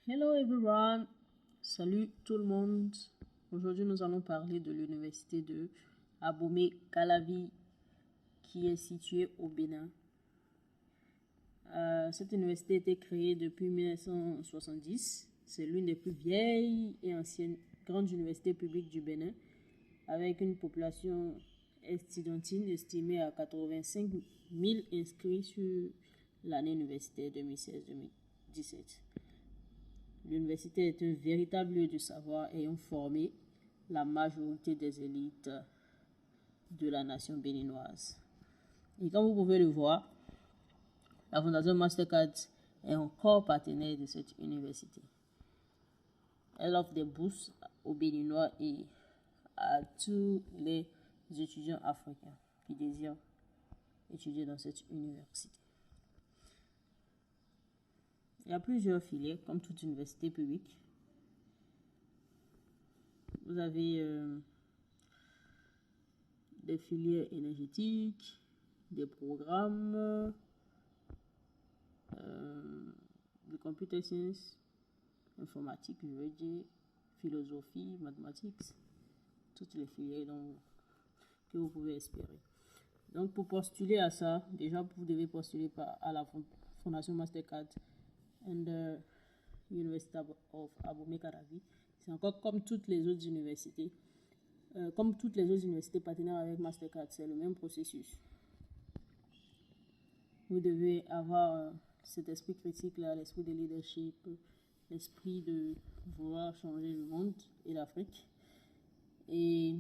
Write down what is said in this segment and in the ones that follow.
Hello everyone, salut tout le monde. Aujourd'hui, nous allons parler de l'université de Abomey-Calavi qui est située au Bénin. Cette université a été créée depuis 1970. C'est l'une des plus vieilles et anciennes grandes universités publiques du Bénin, avec une population estudiantine estimée à 85 000 inscrits sur l'année universitaire 2016-2017. L'université est un véritable lieu de savoir ayant formé la majorité des élites de la nation béninoise. Et comme vous pouvez le voir, la Fondation Mastercard est encore partenaire de cette université. Elle offre des bourses aux Béninois et à tous les étudiants africains qui désirent étudier dans cette université. Il y a plusieurs filières, comme toute université publique. Vous avez des filières énergétiques, des programmes de computer science, informatique, je veux dire, philosophie, mathématiques, toutes les filières que vous pouvez espérer. Donc, pour postuler à ça, déjà, vous devez postuler à la Fondation Mastercard and the University of Abomey-Calavi. C'est encore comme toutes les autres universités. Comme toutes les autres universités partenaires avec Mastercard, c'est le même processus. Vous devez avoir cet esprit critique-là, l'esprit de leadership, l'esprit de vouloir changer le monde et l'Afrique. Et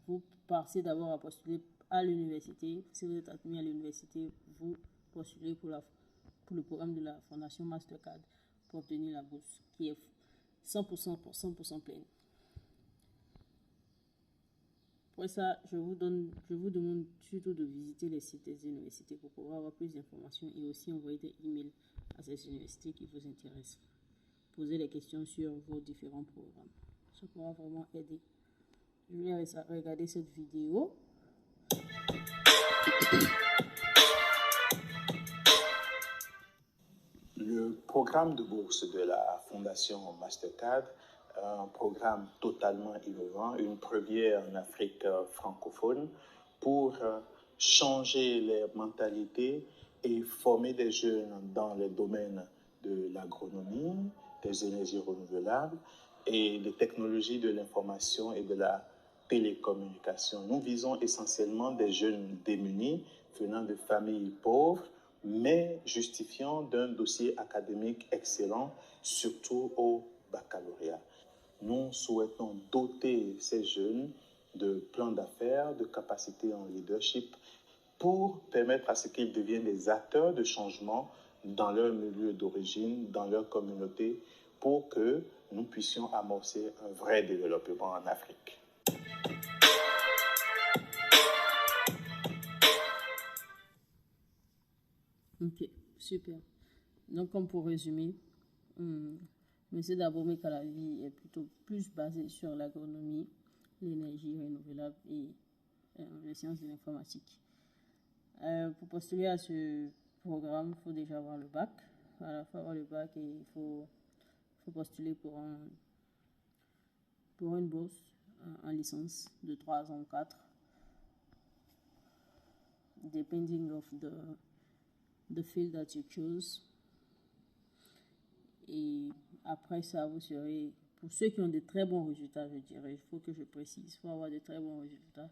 vous passez d'abord à postuler à l'université. Si vous êtes admis à l'université, vous postulez pour le programme de la Fondation Mastercard pour obtenir la bourse qui est 100% pleine. Pour ça, je vous demande surtout de visiter les sites des universités pour pouvoir avoir plus d'informations et aussi envoyer des emails à ces universités qui vous intéressent. Posez des questions sur vos différents programmes. Ça pourra vraiment aider. Je vais regarder cette vidéo. Le programme de bourse de la Fondation Mastercard, un programme totalement innovant, une première en Afrique francophone pour changer les mentalités et former des jeunes dans les domaines de l'agronomie, des énergies renouvelables et des technologies de l'information et de la télécommunication. Nous visons essentiellement des jeunes démunis venant de familles pauvres, mais justifiant d'un dossier académique excellent, surtout au baccalauréat. Nous souhaitons doter ces jeunes de plans d'affaires, de capacités en leadership, pour permettre à ce qu'ils deviennent des acteurs de changement dans leur milieu d'origine, dans leur communauté, pour que nous puissions amorcer un vrai développement en Afrique. Ok, super. Donc, comme pour résumer, l'université d'Abomey-Calavi est plutôt plus basée sur l'agronomie, l'énergie renouvelable et les sciences de l'informatique. Pour postuler à ce programme, il faut déjà avoir le bac. Il faut avoir le bac et il faut postuler pour une bourse en licence de 3 ans ou 4, depending of the field that you choose. Et après ça, vous serez, pour ceux qui ont de très bons résultats, je dirais, il faut que je précise, il faut avoir de très bons résultats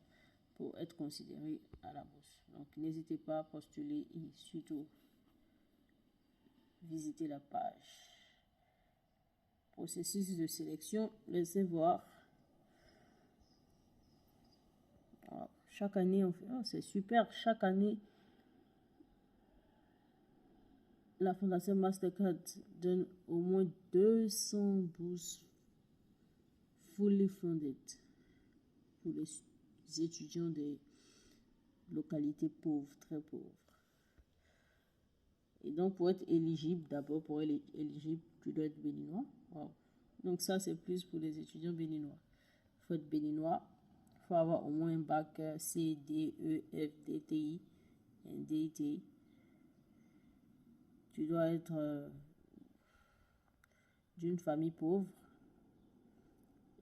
pour être considéré à la bourse. Donc, n'hésitez pas à postuler et surtout visiter la page. Processus de sélection, laissez voir. Alors, chaque année, c'est super, chaque année, la Fondation Mastercard donne au moins 200 bourses fully funded pour les étudiants des localités pauvres, très pauvres. Et donc, pour être éligible, d'abord, pour être éligible, tu dois être béninois. Wow. Donc, ça, c'est plus pour les étudiants béninois. Il faut être béninois. Il faut avoir au moins un bac C, D, E, F, D, T, I, D, T. Tu dois être d'une famille pauvre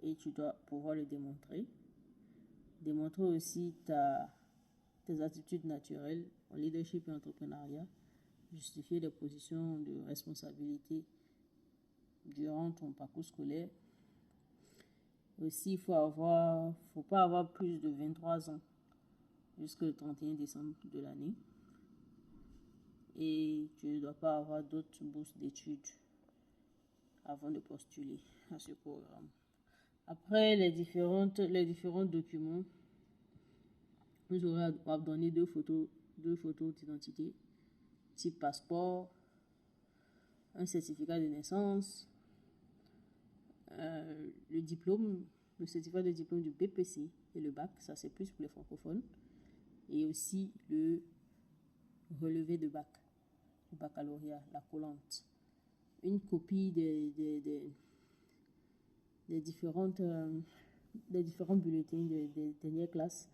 et tu dois pouvoir le démontrer. Démontrer aussi tes attitudes naturelles en leadership et entrepreneuriat. Justifier des positions de responsabilité durant ton parcours scolaire. Aussi, il faut pas avoir plus de 23 ans jusqu'au 31 décembre de l'année. Et tu ne dois pas avoir d'autres bourses d'études avant de postuler à ce programme. Après les différents documents, vous aurez à donner deux photos d'identité, type passeport, un certificat de naissance, le certificat de diplôme du BPC et le bac, ça c'est plus pour les francophones, et aussi le relevé de bac, le baccalauréat, la collante, une copie des différents bulletins des dernières classes,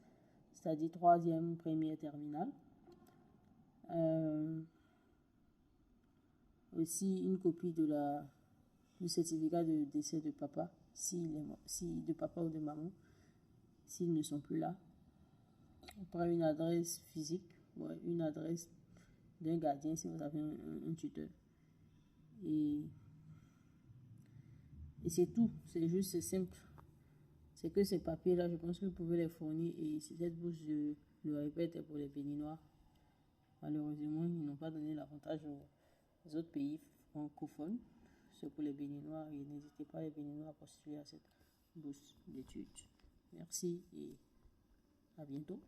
c'est-à-dire 3e, première, terminale. Aussi une copie du certificat de décès de papa, de papa ou de maman, s'ils ne sont plus là. Après, une adresse physique, une adresse d'un gardien si vous avez un tuteur. Et c'est tout, c'est simple. C'est que ces papiers-là, je pense que vous pouvez les fournir. Et cette bourse, je le répète, est pour les Béninois. Malheureusement, ils n'ont pas donné l'avantage aux autres pays francophones. C'est pour les Béninois. Et n'hésitez pas, les Béninois, à postuler à cette bourse d'études. Merci et à bientôt.